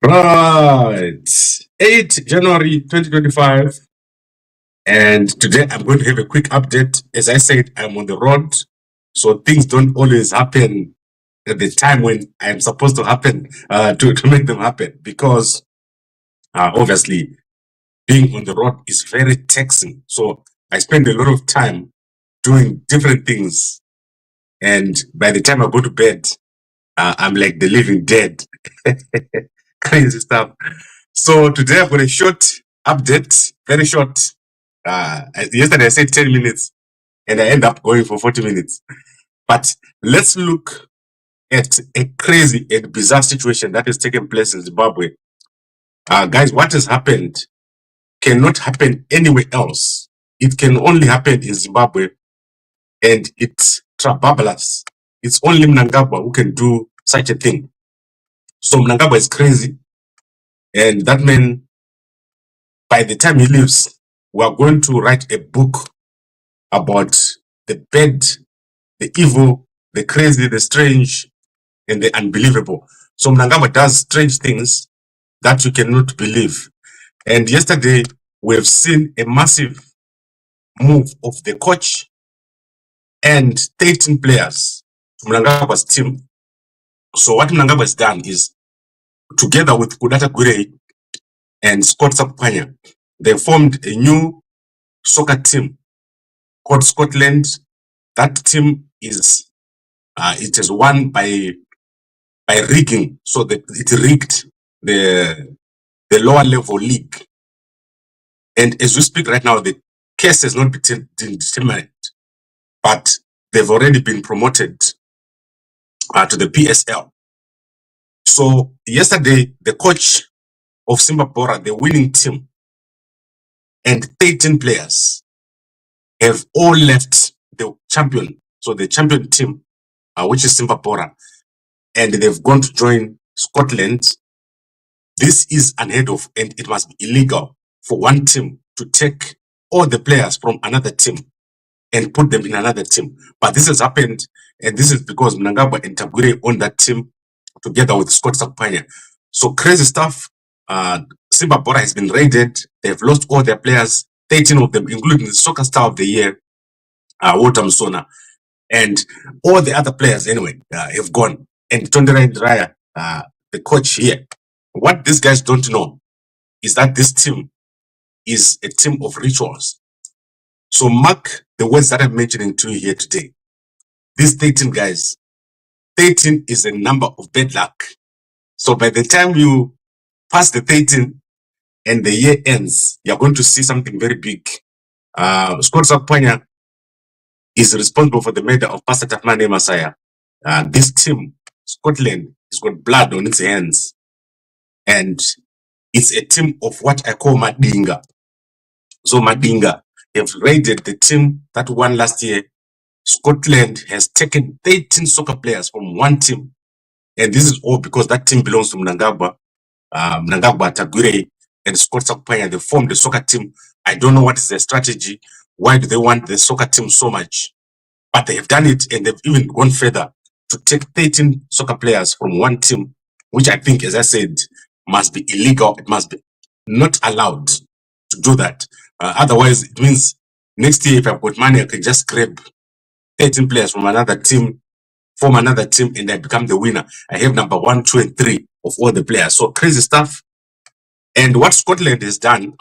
Right. 8 January 2025. And today I'm going to have a quick update. As I said, I'm on the road. So things don't always happen at the time when I'm supposed to happen, to make them happen. Because obviously being on the road is very taxing. So I spend a lot of time doing different things. And by the time I go to bed, I'm like the living dead. Crazy stuff. So today I've got a short update, very short. Yesterday I said 10 minutes and I end up going for 40 minutes. But let's look at a crazy and bizarre situation that has taken place in Zimbabwe. Guys, what has happened cannot happen anywhere else. It can only happen in Zimbabwe, and it's trababulous. It's only Mnangagwa who can do such a thing. So Mnangagwa is crazy, and that man, by the time he leaves, we are going to write a book about the bad, the evil, the crazy, the strange, and the unbelievable. So Mnangagwa does strange things that you cannot believe. And yesterday, we have seen a massive move of the coach and 13 players to Mnangagwa's team. So what Mnangagwa has done is, together with Tagwirei and Sakupwanya, they formed a new soccer team called Scotland. That team is it is won by rigging, so that it rigged the lower level league. And as we speak right now, the case has not been determined, but they've already been promoted to the PSL. So yesterday, the coach of Simba Bhora, the winning team, and 13 players have all left the champion. So the champion team, which is Simba Bhora, and they've gone to join Scotland. This is unheard of, and it must be illegal for one team to take all the players from another team and put them in another team. But this has happened, and this is because Mnangagwa and Tagwirei own that team together with Sakupwanya. So crazy stuff. Simba Bhora has been raided. They've lost all their players, 13 of them, including the soccer star of the year, Walter Msona. And all the other players, anyway, have gone. And Tondera and Raya, the coach here, what these guys don't know is that this team is a team of rituals. So mark the words that I'm mentioning to you here today. These 13 guys, 13 is a number of bad luck. So by the time you pass the 13 and the year ends, you're going to see something very big. Sakupwanya is responsible for the murder of Pastor Tafmane Masaya. This team, Scotland, has got blood on its hands. And it's a team of what I call Madinga. So Madinga have raided the team that won last year. Scotland has taken 13 soccer players from one team. And this is all because that team belongs to Mnangagwa, Tagwirei, and Sakupwanya. They formed the soccer team. I don't know what is their strategy. Why do they want the soccer team so much? But they have done it, and they've even gone further to take 13 soccer players from one team, which I think, as I said, must be illegal. It must be not allowed to do that. Otherwise, it means next year, if I've got money, I can just grab 13 players from another team, form another team, and I become the winner. I have number 1, 2, and 3 of all the players. So crazy stuff. And what Scotland has done,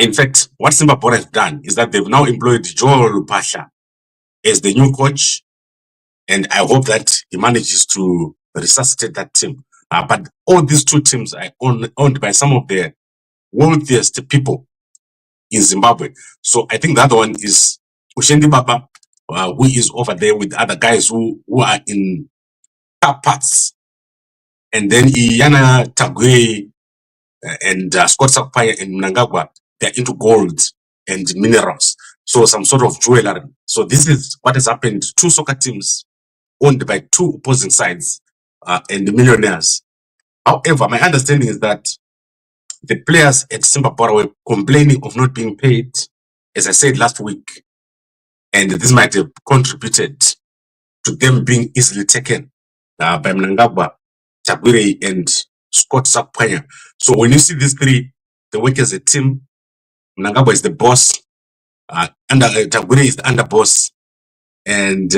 in fact, what Simba Bhora has done is that they've now employed Joel Pasha as the new coach. And I hope that he manages to resuscitate that team. But all these two teams are owned by some of the wealthiest people in Zimbabwe. So I think the other one is Ushendi Baba, who is over there with other guys who are in car parts. And then Iyana Tagwirei and Sakupwanya and Mnangagwa, they're into gold and minerals. So some sort of jewelry. So this is what has happened. Two soccer teams owned by two opposing sides and the millionaires. However, my understanding is that the players at Simba Bhora were complaining of not being paid, as I said last week. And this might have contributed to them being easily taken by Mnangagwa, Tagwirei, and Scott Sakupwanya. So when you see these three, they work as a team. Mnangagwa is the boss, Tagwirei is the underboss, and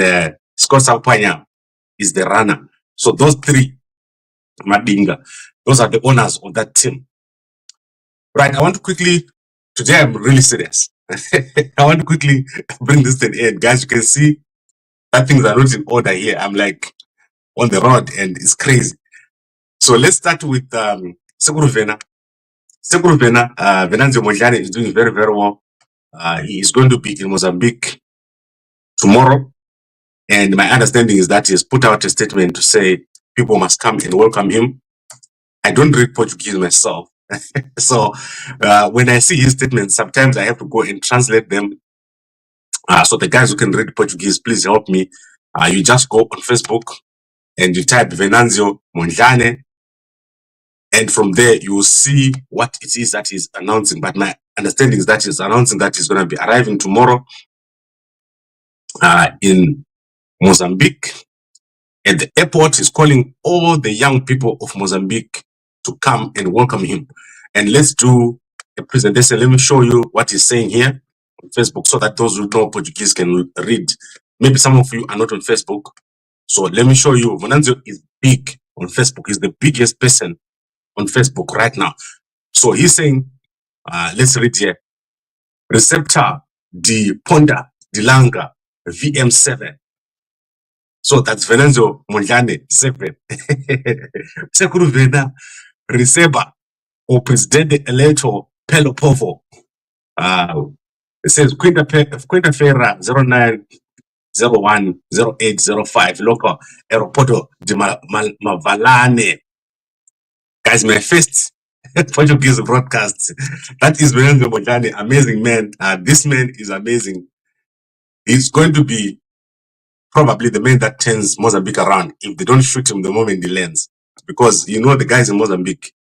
Scott Sakupwanya is the runner. So those three, Madinga, those are the owners of that team. Right, I want to quickly, today I'm really serious. I want to quickly bring this to an end. Guys, you can see that things are not in order here. I'm like on the road and it's crazy. So let's start with Sakupwanya. Sakupwanya, Venanzio Mondlane is doing very, very well. He is going to be in Mozambique tomorrow. And my understanding is that he has put out a statement to say people must come and welcome him. I don't read Portuguese myself. So when I see his statements, sometimes I have to go and translate them. So the guys who can read Portuguese, please help me. You just go on Facebook and you type Venanzio Mondlane. And from there, you will see what it is that he's announcing. But my understanding is that he's announcing that he's going to be arriving tomorrow in Mozambique. At the airport, he's calling all the young people of Mozambique to come and welcome him. And let's do a presentation. Let me show you what he's saying here on Facebook so that those who know Portuguese can read. Maybe some of you are not on Facebook. So let me show you. Venanzio is big on Facebook. He's the biggest person on Facebook right now. So he's saying, let's read here. Receptor de Ponda de Langa VM7. So that's Venanzio Mondlane 7. Sakupwanya receba o presidente eleito pelo povo. It says quinta-feira 09010805 local aeroporto de Mavalane. Guys, my first Portuguese broadcast. That is Venanzio Mondlane, amazing man. This man is amazing. He's going to be probably the man that turns Mozambique around if they don't shoot him the moment he lands. Because you know the guys in Mozambique,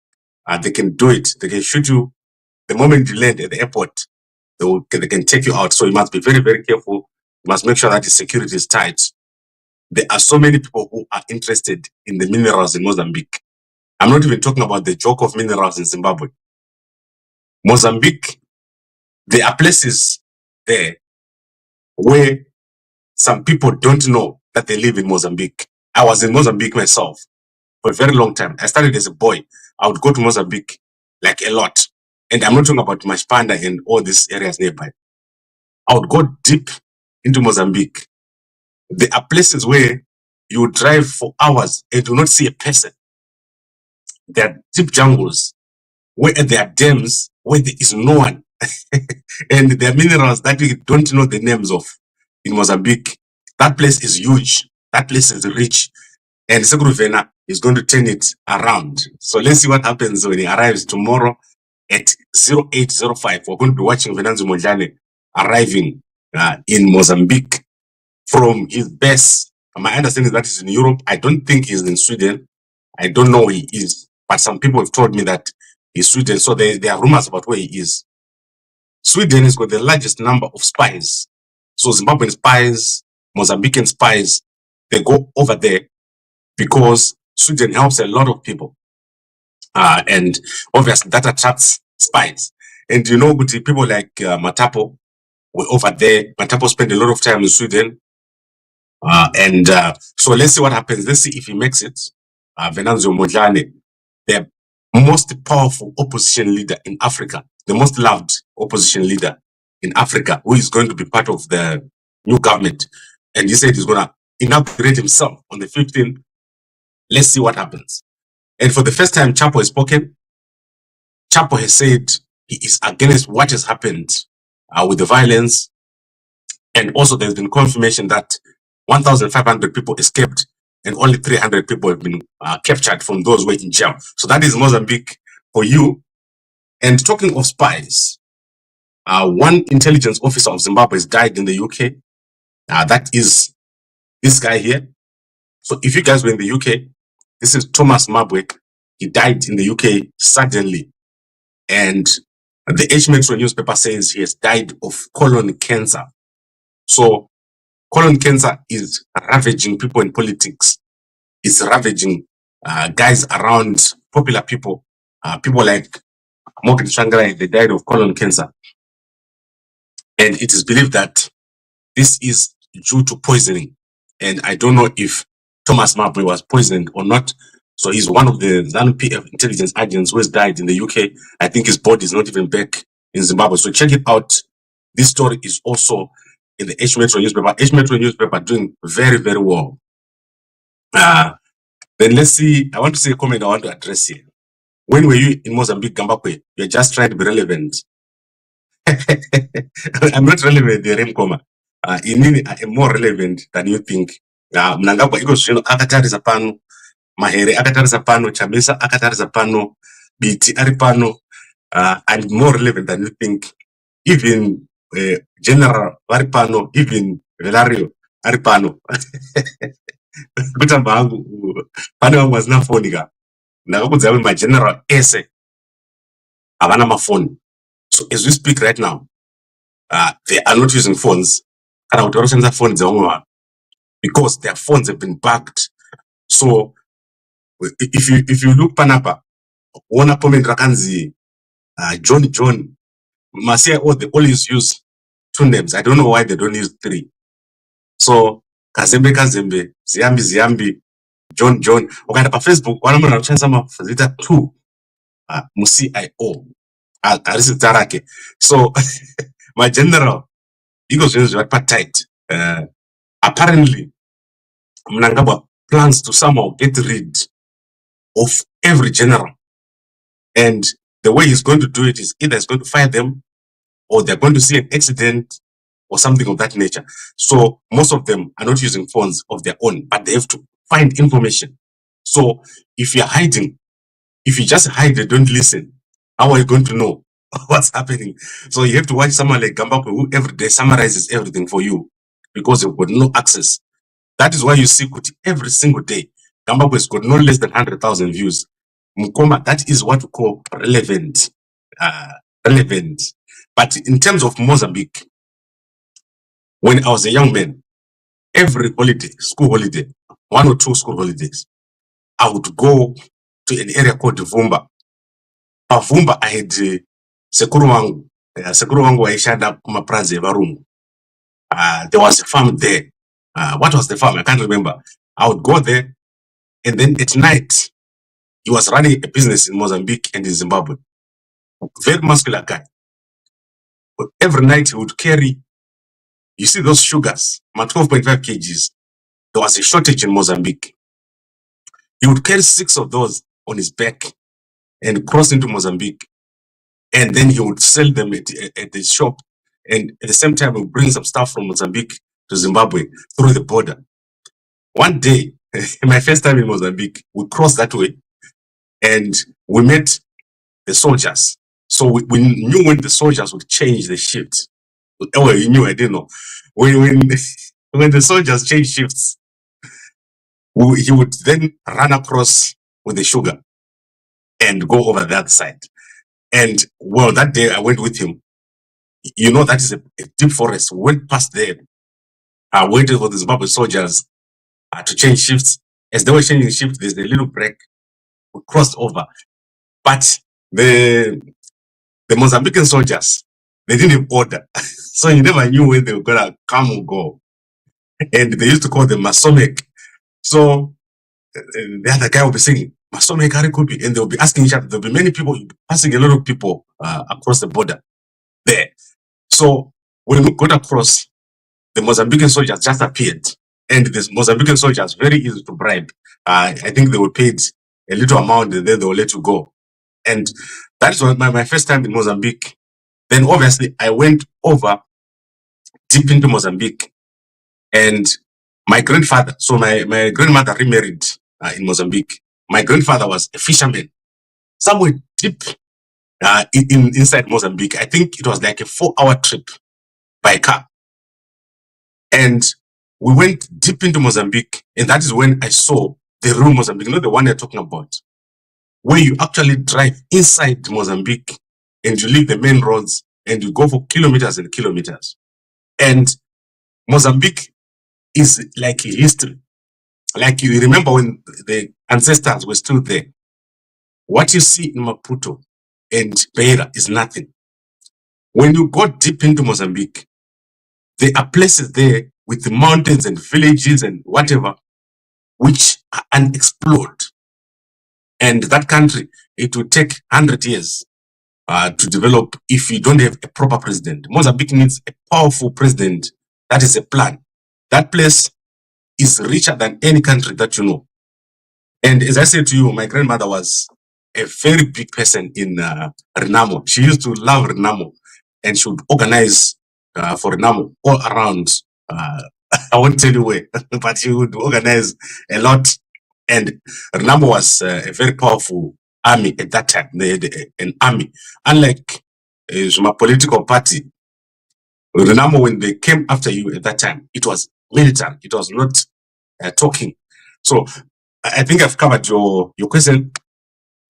they can do it. They can shoot you the moment you land at the airport. They can take you out. So you must be very, very careful. You must make sure that the security is tight. There are so many people who are interested in the minerals in Mozambique. I'm not even talking about the joke of minerals in Zimbabwe. Mozambique, there are places there where some people don't know that they live in Mozambique. I was in Mozambique myself for a very long time. I started as a boy. I would go to Mozambique like a lot. And I'm not talking about Mashpanda and all these areas nearby. I would go deep into Mozambique. There are places where you drive for hours and do not see a person. There are deep jungles where there are dams where there is no one. And there are minerals that we don't know the names of in Mozambique. That place is huge. That place is rich. And Sakupwanya is going to turn it around. So let's see what happens when he arrives tomorrow at 0805. We're going to be watching Venanzio Mondlane arriving in Mozambique from his base. My understanding is that he's in Europe. I don't think he's in Sweden. I don't know where he is. But some people have told me that he's Sweden. So there are rumors about where he is. Sweden has got the largest number of spies. So Zimbabwean spies, Mozambican spies, they go over there because Sweden helps a lot of people. And obviously that attracts spies. And you know, people like Matapo were over there. Matapo spent a lot of time in Sweden. So let's see what happens. Let's see if he makes it. Venanzio Mondlane, the most powerful opposition leader in Africa, the most loved opposition leader in Africa, who is going to be part of the new government. And he said he's going to inaugurate himself on the 15th. Let's see what happens. And for the first time, Chapo has spoken. Chapo has said he is against what has happened with the violence. And also there's been confirmation that 1,500 people escaped and only 300 people have been captured from those who were in jail. So that is Mozambique for you. And talking of spies, one intelligence officer of Zimbabwe has died in the UK. That is this guy here. So if you guys were in the UK, this is Thomas Mabwe. He died in the UK suddenly. And the H Metro newspaper says he has died of colon cancer. So colon cancer is ravaging people in politics. It's ravaging guys around popular people, people like Morgan Shangarai, they died of colon cancer. And it is believed that this is due to poisoning. And I don't know if Thomas Mabwe was poisoned or not. So he's one of the ZANU-PF intelligence agents who has died in the UK. I think his body is not even back in Zimbabwe. So check it out. This story is also in the H Metro newspaper. H Metro newspaper doing very, very well. Then let's see. I want to say a comment I want to address here. When were you in Mozambique, Gambakwe? You're just trying to be relevant. I'm not relevant, Remkoma. I'm more relevant than you think. Mnangagwa iko zvino akatarisa pano, Mahere akatarisa pano, Chamisa akatarisa pano, BT ari pano. I'm more relevant than you think. Even General ari pano, even Velario ari pano. Kutamba hangu, pane wangu wazina phone ka. Ndakakudza kuti my general ese havana mafoni. So as we speak right now, they are not using phones. Because their phones have been bugged. So if you look panapa, one comment rakanzi John Masia, they always use 2 names. I don't know why they don't use 3. So Kazembe, Ziambi, John. Okay, pa Facebook, one of them zita 2 Musi.io. So my general, because it's quite tight. Apparently, Mnangagwa plans to somehow get rid of every general. And the way he's going to do it is either he's going to fire them or they're going to see an accident or something of that nature. So most of them are not using phones of their own, but they have to find information. So if you're hiding, if you just hide and don't listen, how are you going to know what's happening? So you have to watch someone like Gambakwe who every day summarizes everything for you because you've got no access. That is why you see Kuti every single day. Gambakwe has got no less than 100,000 views. Mukoma, that is what we call relevant. Relevant. But in terms of Mozambique, when I was a young man, every holiday, school holiday, 1 or 2 school holidays, I would go to an area called Vumba. Vumba, I had Sekuru wangu. Sekuru wangu aishada kumaprazi varungu. There was a farm there. What was the farm? I can't remember. I would go there, and then at night, he was running a business in Mozambique and in Zimbabwe. Very muscular guy. But every night he would carry, you see those sugars, 12.5 kgs. There was a shortage in Mozambique. He would carry 6 of those on his back and cross into Mozambique. And then he would sell them at the shop. And at the same time, he would bring some stuff from Mozambique to Zimbabwe through the border. One day, my first time in Mozambique, we crossed that way and we met the soldiers. So we knew when the soldiers would change the shift. Oh, you knew, I didn't know. When the soldiers change shifts, he would then run across with the sugar and go over that side. And well, that day I went with him. You know, that is a deep forest. We went past there. I waited for the Zimbabwe soldiers to change shifts. As they were changing shifts, there's a little break. We crossed over. But the Mozambican soldiers, they didn't have order. So you never knew when they were going to come or go. And they used to call them Masomek. So the other guy will be singing, Masomek Harikupi, and they'll be asking each other. There'll be many people, passing a lot of people across the border there. So when we got across, the Mozambican soldiers just appeared. And the Mozambican soldiers, very easy to bribe. I think they were paid a little amount and then they will let you go. And that is my first time in Mozambique. Then obviously I went over deep into Mozambique. And my grandfather, so my grandmother remarried in Mozambique. My grandfather was a fisherman, somewhere deep inside Mozambique. I think it was like a 4-hour trip by car. And we went deep into Mozambique, and that is when I saw the real Mozambique, not the one you're talking about, where you actually drive inside Mozambique and you leave the main roads and you go for kilometers and kilometers. And Mozambique is like history. Like you remember when the ancestors were still there. What you see in Maputo and Beira is nothing. When you go deep into Mozambique, there are places there with the mountains and villages and whatever, which are unexplored. And that country, it will take 100 years to develop if you don't have a proper president. Mozambique needs a powerful president. That is a plan. That place is richer than any country that you know. And as I said to you, my grandmother was a very big person in Renamo. She used to love Renamo, and she would organize for Renamo all around. I won't tell you where, but she would organize a lot. And Renamo was a very powerful army at that time. They had an army. Unlike Zuma political party, Renamo, when they came after you at that time, it was military. It was not talking. So I think I've covered your question.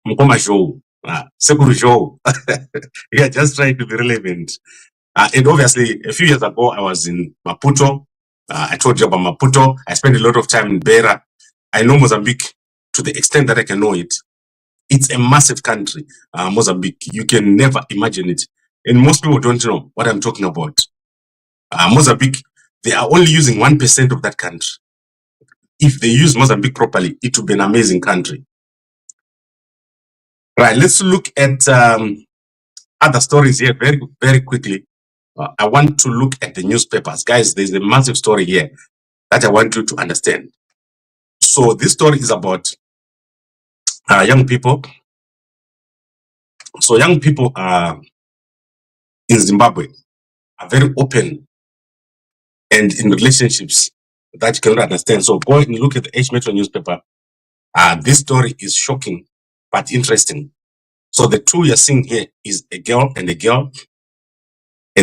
Mkoma Joe, Sekuru Joe. Yeah, just trying to be relevant. And obviously, a few years ago, I was in Maputo. I told you about Maputo. I spent a lot of time in Beira. I know Mozambique to the extent that I can know it. It's a massive country, Mozambique. You can never imagine it. And most people don't know what I'm talking about. Mozambique, they are only using 1% of that country. If they use Mozambique properly, it will be an amazing country. Right, let's look at other stories here very, very quickly. I want to look at the newspapers. Guys, there's a massive story here that I want you to understand. So this story is about young people. So young people in Zimbabwe are very open and in relationships that you cannot understand. So go and look at the H Metro newspaper. This story is shocking, but interesting. So the two you're seeing here is a girl, and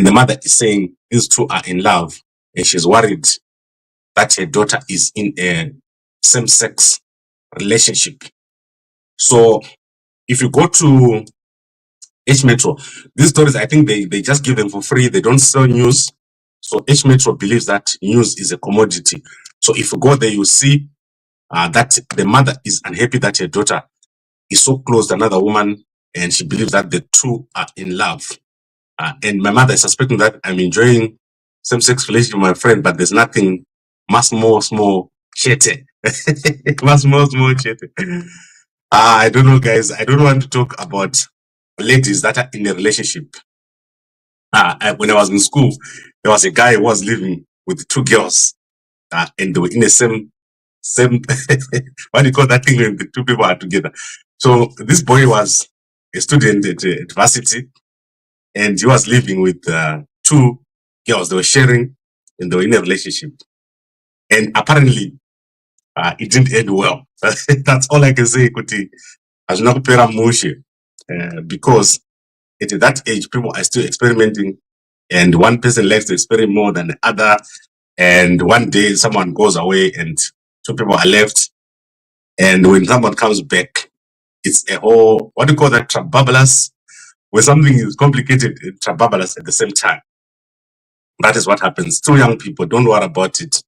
the mother is saying these two are in love, and she's worried that her daughter is in a same-sex relationship. So if you go to H Metro, these stories, I think they just give them for free. They don't sell news. So H Metro believes that news is a commodity. So if you go there, you see that the mother is unhappy that her daughter is so close to another woman, and she believes that the two are in love. And my mother is suspecting that I'm enjoying same-sex relationship with my friend, but there's nothing much more small chete. Much more small chete. I don't know, guys. I don't want to talk about ladies that are in a relationship. When I was in school, there was a guy who was living with two girls, and they were in the same what do you call that thing when the two people are together? So this boy was a student at university, and he was living with two girls. They were sharing, and they were in a relationship. And apparently, it didn't end well. That's all I can say, Kuti. As not because at that age, people are still experimenting, and one person likes to experiment more than the other. And one day, someone goes away, and two people are left. And when someone comes back, it's a whole, what do you call that, trababalas? When something is complicated, trababalas at the same time. That is what happens. Two young people, don't worry about it.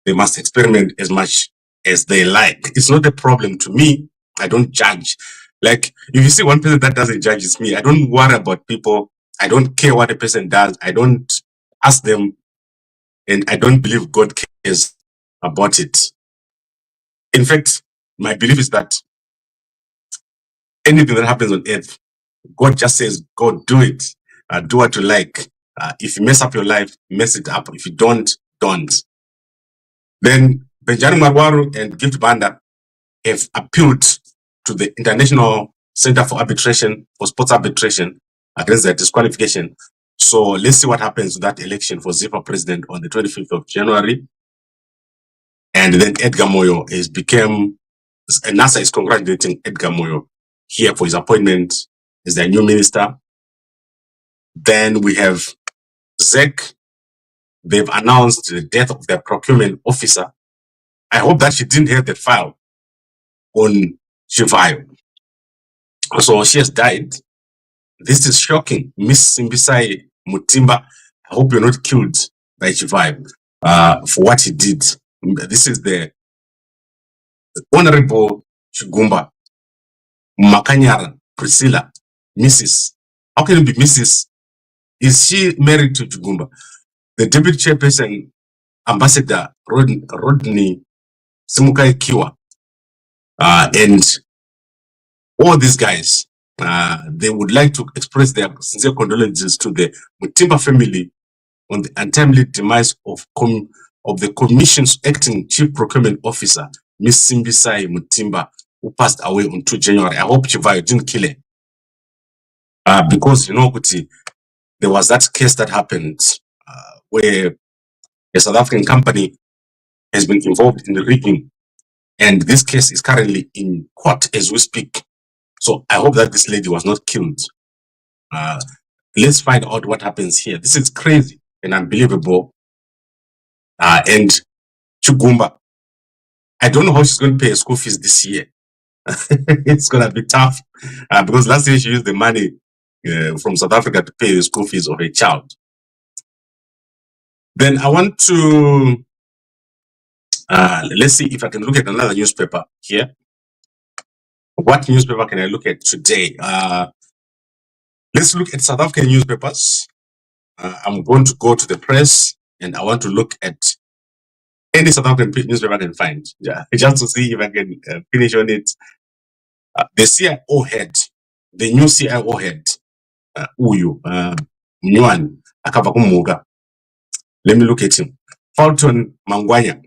They must experiment as much as they like. It's not a problem to me. I don't judge. Like, if you see one person that doesn't judge, it's me. I don't worry about people. I don't care what a person does. I don't ask them, and I don't believe God cares about it. In fact, my belief is that anything that happens on earth, God just says, go do it. Do what you like. If you mess up your life, mess it up. If you don't. Then Benjani and Gift Banda have appealed to the International Center for Arbitration, for Sports Arbitration, against their disqualification. So let's see what happens to that election for Zimbabwe president on the 25th of January. And then Edgar Moyo has become, NASA is congratulating Edgar Moyo here for his appointment as their new minister. Then we have ZEC. They've announced the death of their procurement officer. I hope that she didn't have the file on Shivayo. So she has died. This is shocking. Miss Simbisai Mutimba, I hope you're not killed by Shivayo for what he did. This is the Honorable Chigumba. Makanyara Priscilla, Mrs. How can it be Mrs.? Is she married to Chugumba? The deputy chairperson, Ambassador Rodney Simukai Kiwa, and all these guys, they would like to express their sincere condolences to the Mutimba family on the untimely demise of the Commission's acting chief procurement officer, Miss Simbisai Mutimba, who passed away on 2 January. I hope Chivayo didn't kill her. Because, you know, Kuti, there was that case that happened where a South African company has been involved in the rigging, and this case is currently in court as we speak. So I hope that this lady was not killed. Let's find out what happens here. This is crazy and unbelievable. And Chugumba, I don't know how she's going to pay her school fees this year. It's going to be tough because last year she used the money from South Africa to pay the school fees of a child. Then I want to, let's see if I can look at another newspaper here. What newspaper can I look at today? Let's look at South African newspapers. I'm going to go to the press and I want to look at any South African newspaper I can find. Yeah, just to see if I can finish on it. The CIO head, the new CIO head, Uyu, Mnywan, akava kumuga. Let me look at him. Fulton Mangwanya.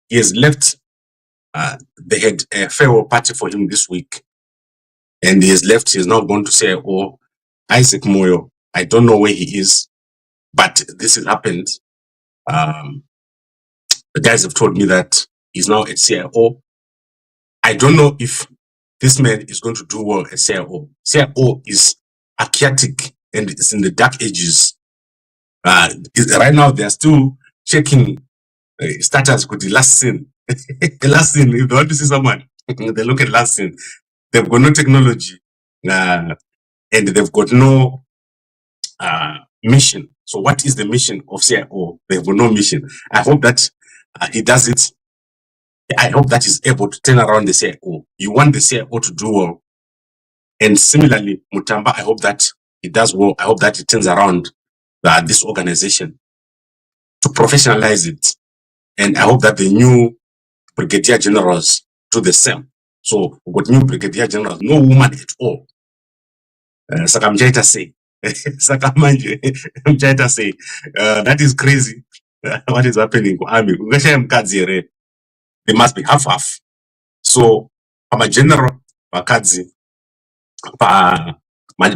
He has left. They had a farewell party for him this week, and he has left. He is now going to say, "Oh, Isaac Moyo. I don't know where he is, but this has happened." The guys have told me that he's now at CIO. I don't know if this man is going to do well at CIO. CIO is archaic and it's in the dark ages. Right now, they're still checking status with the last scene. The last scene, if they want to see someone, they look at last scene. They've got no technology and they've got no mission. So what is the mission of CIO? They've got no mission. I hope that he does it. I hope that he's able to turn around the CIO. You want the CIO to do well. And similarly, Mutamba, I hope that he does well. I hope that he turns around this organization to professionalize it. And I hope that the new brigadier generals do the same. So we've got new brigadier generals, no woman at all. Sakamjaita say, Sakamanje, Mjaita say, that is crazy. What is happening? Army, they must be half. So, I'm a general, Wakadzi, my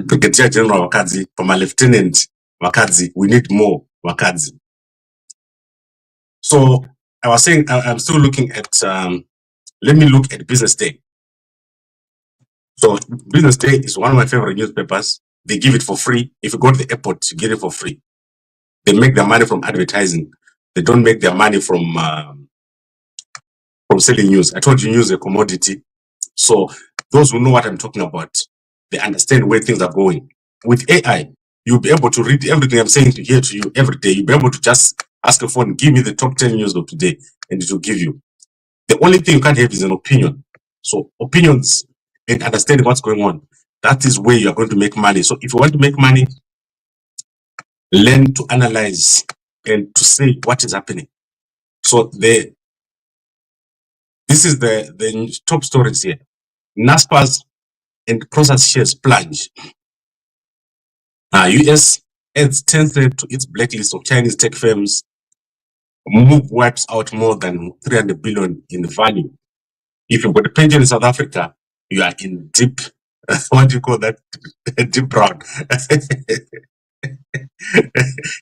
brigadier general, Wakadzi, my lieutenant, Wakadzi, we need more Wakadzi. So, I was saying, I'm still looking at, let me look at Business Day. So, Business Day is one of my favorite newspapers. They give it for free. If you go to the airport, you get it for free. They make their money from advertising. They don't make their money from selling news. I told you news is a commodity. So those who know what I'm talking about, they understand where things are going. With AI, you'll be able to read everything I'm saying here to you every day. You'll be able to just ask a phone, give me the top 10 news of today, and it will give you. The only thing you can't have is an opinion. So opinions and understanding what's going on, that is where you're going to make money. So if you want to make money, learn to analyze and to say what is happening. So this is the top stories here. NASPA's and process shares plunge. US adds 10th to its blacklist of Chinese tech firms. Move wipes out more than 300 billion in value. If you've got a pension in South Africa, you are in deep, what do you call that? Deep brown.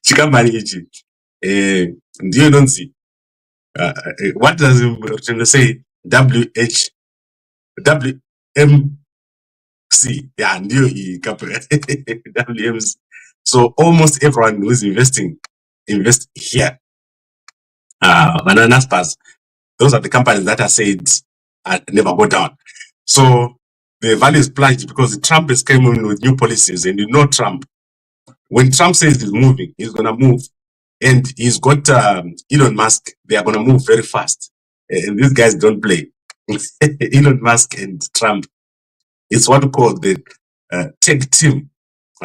Chikamani do you don't see? What does it say? WMC. Yeah, WMC. So almost everyone who is investing, invest here. Banana Spars, those are the companies that are said never go down. So the value is plunged because Trump is coming in with new policies, and you know Trump. When Trump says he's moving, he's gonna move, and he's got Elon Musk. They are gonna move very fast, and these guys don't play. Elon Musk and Trump, It's what we call the tag team.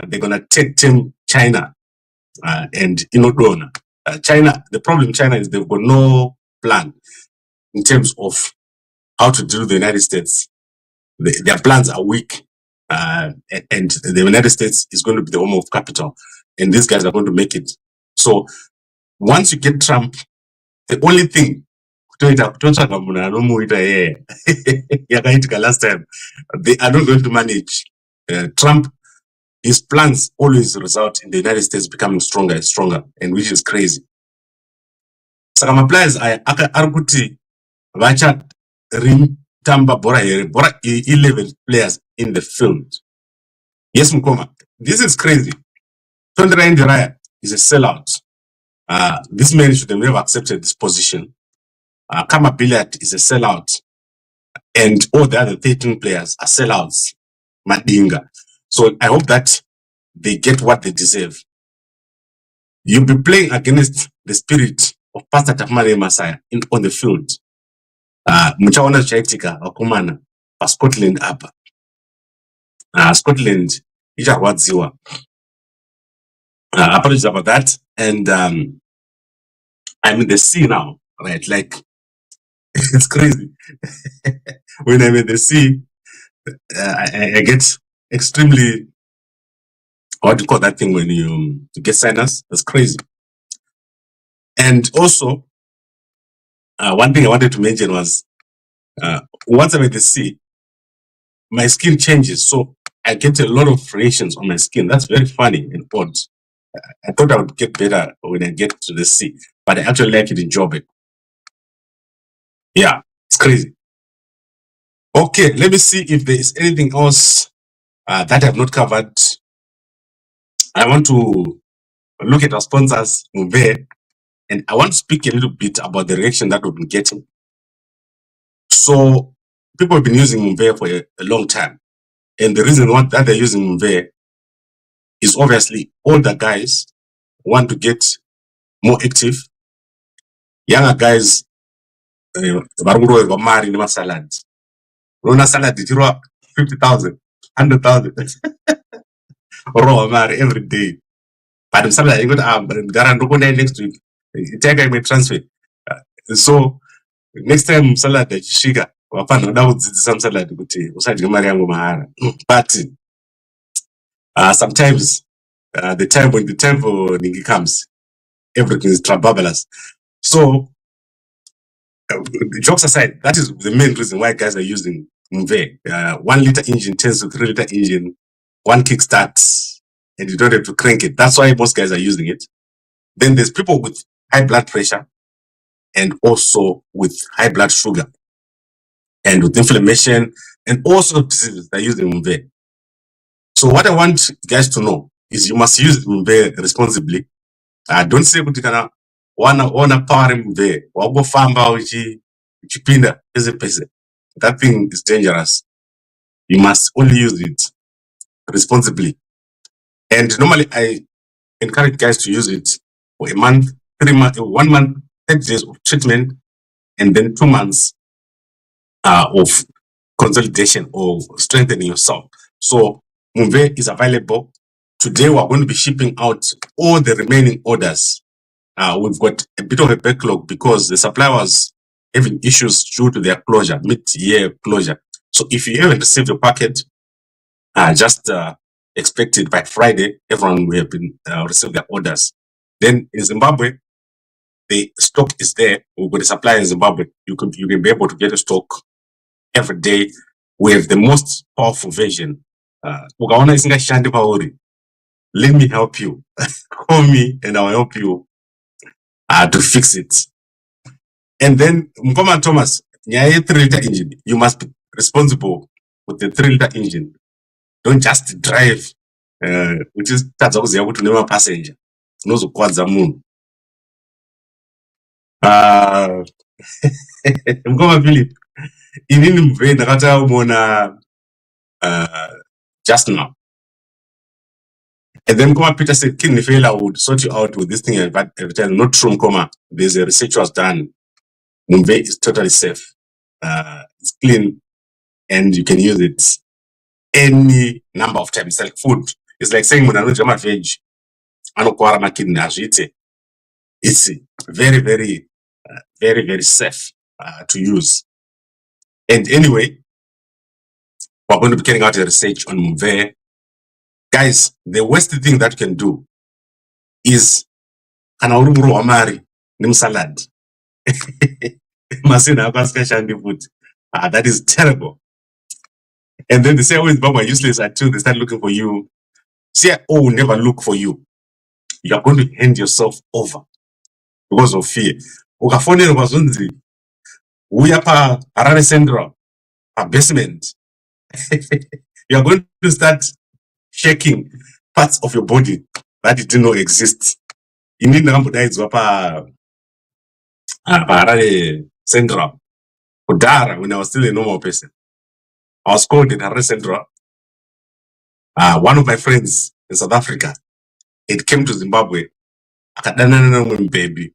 They're gonna tag team China and Inodona. China, the problem in China is they've got no plan in terms of how to deal with the United States. Their plans are weak, and the United States is going to be the home of capital, and these guys are going to make it. So once you get Trump, the only thing last time, they are not going to manage. Trump, his plans always result in the United States becoming stronger and stronger, and which is crazy. Saka mapliers arikuti vacha rim tamba bora 11 players in the field. Yes, Mkoma, this is crazy. Tagwirei and is a sellout. This man should have never accepted this position. Kama Billiard is a sellout, and all the other 13 players are sellouts. Madinga. So I hope that they get what they deserve. You'll be playing against the spirit of Pastor Tafumale Messiah on the field. Muchaona chaitika wakumana pa Scotland hapa. Scotland ichawadziwa. Apologies about that. And I'm in the sea now, right? Like, it's crazy. When I'm in the sea, I get extremely, what do you call that thing when you get sinus? That's crazy. And also, one thing I wanted to mention was, once I'm in the sea, my skin changes. So I get a lot of fractions on my skin. That's very funny and odd. I thought I would get better when I get to the sea, but I actually like it in Joburg. Yeah, it's crazy. Okay, let me see if there is anything else that I've not covered. I want to look at our sponsors, Mabwe, and I want to speak a little bit about the reaction that we've been getting. So people have been using Mabwe for a long time. And the reason that they're using Mabwe is obviously all the guys want to get more active. Younger guys, marry in salad. Rona salad, 50,000, 100,000. Raw marry every day. But the salad, you got next week. Take a transfer. So next time salad, shiga. Some salad, but sometimes when the time for Ningi comes, everything is trababulous. So jokes aside, that is the main reason why guys are using Mabwe. 1 liter engine turns to 3 liter engine, one kickstart, and you don't have to crank it. That's why most guys are using it. Then there's people with high blood pressure and also with high blood sugar and with inflammation and all sorts of diseases that are using Mabwe. So what I want guys to know is you must use Mabwe responsibly. Don't say kuti kana wana power Mabwe wagofamba uchipinda pese. That thing is dangerous. You must only use it responsibly. And normally I encourage guys to use it for a month, 3 months, 1 month, 10 days of treatment, and then 2 months of consolidation or strengthening yourself. So Mabwe is available. Today we're going to be shipping out all the remaining orders. We've got a bit of a backlog because the supply was having issues due to their closure, mid-year closure. So if you haven't received your packet, just expect it by Friday. Everyone will have been received their orders. Then in Zimbabwe, the stock is there. We've got a supply in Zimbabwe. You can be able to get a stock every day. We have the most powerful version. Let me help you. Call me and I'll help you to fix it. And then Mkoma Thomas, 3 liter engine. You must be responsible with the 3 liter engine. Don't just drive, which is to never passenger. Nozo kwadza moon. Mkoma Philip, inini Mabwe nakata umona just now. And then Mkoma Peter said, King Nifela would sort you out with this thing, but not true, Mkoma. There's a research was done. Mabwe is totally safe. It's clean and you can use it. any number of times. It's like food. It's like saying when I know veg, anokwara makidney azvite. It's very, very, very safe to use. And anyway, we're going to be carrying out a research on Mabwe. Guys, the worst thing that you can do is kana uri muro wamari salad. That is terrible. And then they say, oh, it's Baba useless until they start looking for you. Say, oh, never look for you. You are going to hand yourself over because of fear. Ukafonera wazunzi. Uyapa Harare Central, a basement. You are going to start shaking parts of your body that you didn't know exist. You need to Harare Central. Udara, when I was still a normal person, I was called in Harare Central. One of my friends in South Africa, it came to Zimbabwe. Akadana baby.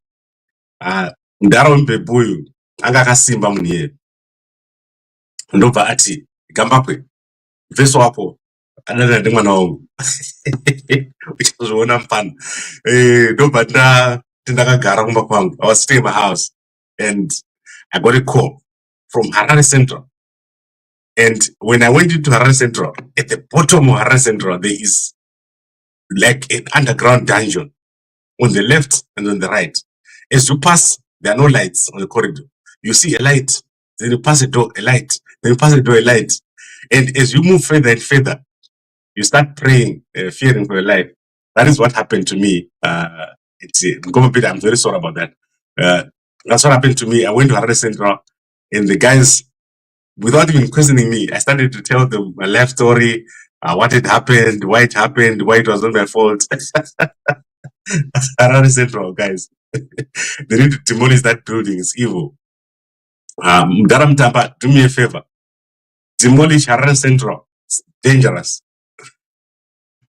Ndaro mbebu uyu anga akasimba munye. Ndobva ati Gambakwe veso wapo adana ndi mwana wangu. Uchizviona mfana. Ndobva ndakagara kumba kwangu. I was staying in my house and I got a call from Harare Central. And when I went into Harare Central, at the bottom of Harare Central, there is like an underground dungeon on the left and on the right. As you pass, there are no lights on the corridor. You see a light, then you pass a door, a light, then you pass a door, a light. And as you move further and further, you start praying, fearing for your life. That is what happened to me. I'm very sorry about that. That's what happened to me. I went to Harare Central, and the guys, without even questioning me, I started to tell them my life story, what had happened, why it was not my fault. Harare Central, guys. They need to demolish that building. It's evil. Mdara Mtamba, do me a favor. Demolish Harare Central. It's dangerous.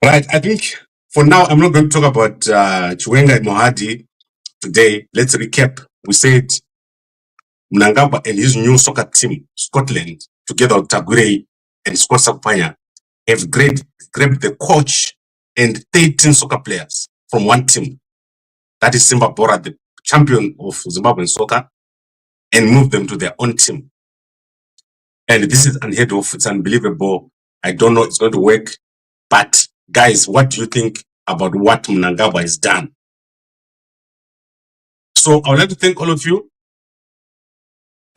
Right. I think for now, I'm not going to talk about Chiwenga and Mohadi today. Let's recap. We said Mnangagwa and his new soccer team, Scotland, together with Tagwirei and Sakupwanya, have grabbed the coach and 13 soccer players from one team. That is Simba Bhora, the champion of Zimbabwean soccer, and moved them to their own team. And this is unheard of. It's unbelievable. I don't know it's going to work. But guys, what do you think about what Mnangagwa has done? So I would like to thank all of you.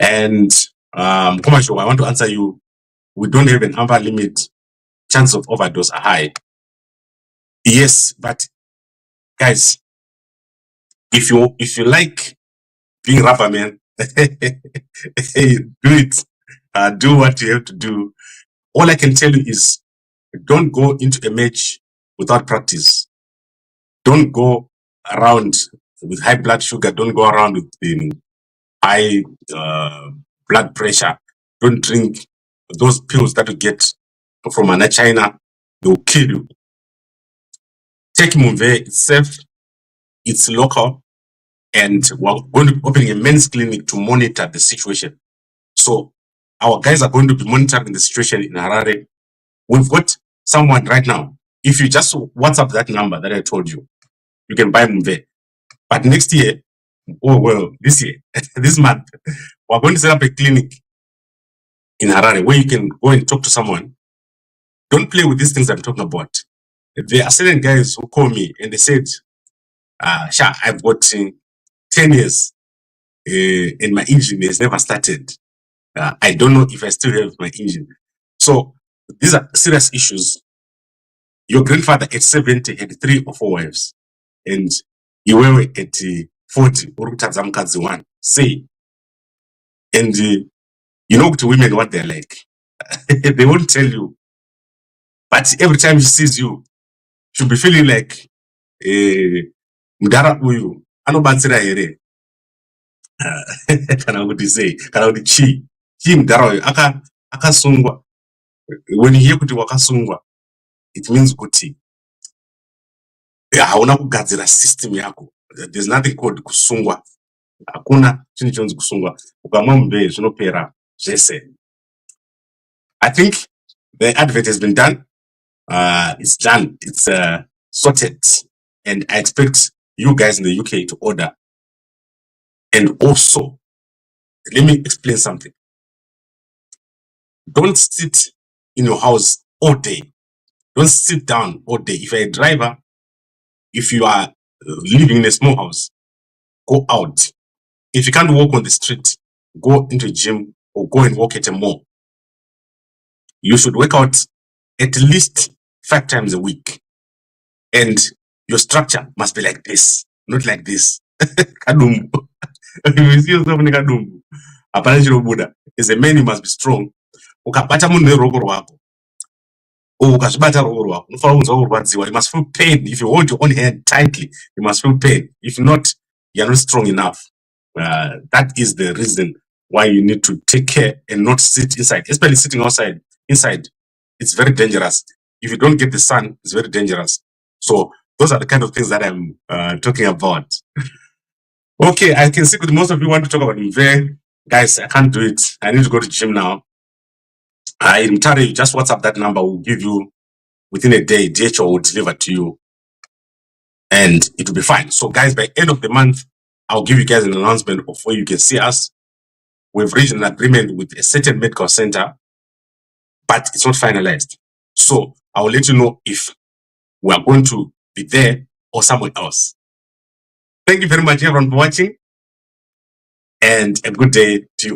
And commercial, I want to answer you. We don't have an upper limit. Chance of overdose are high. Yes, but guys, if you like being rubber man, hey, do it. Do what you have to do. All I can tell you is don't go into a match without practice. Don't go around with high blood sugar. Don't go around with high blood pressure. Don't drink those pills that you get from China. They will kill you. Take Mabwe. It's safe. It's local. And we're going to be opening a men's clinic to monitor the situation. So our guys are going to be monitoring the situation in Harare. We've got someone right now. If you just WhatsApp that number that I told you, you can buy Mabwe. But next year, this year, this month, we're going to set up a clinic in Harare where you can go and talk to someone. Don't play with these things I'm talking about. There are certain guys who call me and they said, Sha, I've got 10 years and my engine has never started. I don't know if I still have my engine. So these are serious issues. Your grandfather at 70 had 3 or 4 wives, and you were at 40, one. Say, and you know to women what they're like. They won't tell you. But every time she sees you, she'll be feeling like Mdara uyu, anobatsira here. Kana kuti say, kana kuti chi Mdara uyu, akasungwa. When you hear kuti wakasungwa, it means kuti hauna kugadzira system yako. There's nothing called kusungwa. Hakuna chinhu chinonzi kusungwa. Ukamwa Mabwe zvinopera zvese. I think The advert has been done. It's done. It's sorted. And I expect you guys in the UK to order. And also, let me explain something. Don't sit in your house all day. Don't sit down all day. If you're a driver, if you are living in a small house, go out. If you can't walk on the street, go into a gym or go and walk at a mall. You should work out at least 5 times a week. And your structure must be like this, not like this. Kadumbu. If you see yourself in kadumbu, apparently Buddha. As a man, you must be strong. Ukapata munhu neroko rwako. Ukazvibata ruoko rwako, unofanira kunzwa kurwadziwa. You must feel pain. If you hold your own hand tightly, you must feel pain. If not, you're not strong enough. That is the reason why you need to take care and not sit inside, especially sitting outside. Inside, it's very dangerous. If you don't get the sun, it's very dangerous. So those are the kind of things that I'm talking about. Okay, I can see that most of you want to talk about Mve. Guys, I can't do it. I need to go to the gym now. In Tare, you just WhatsApp that number. We'll give you within a day. DHL will deliver to you, and it will be fine. So, guys, by end of the month, I'll give you guys an announcement of where you can see us. We've reached an agreement with a certain medical center, but it's not finalized. So I will let you know if we are going to be there or somewhere else. Thank you very much, everyone, for watching, and a good day to you.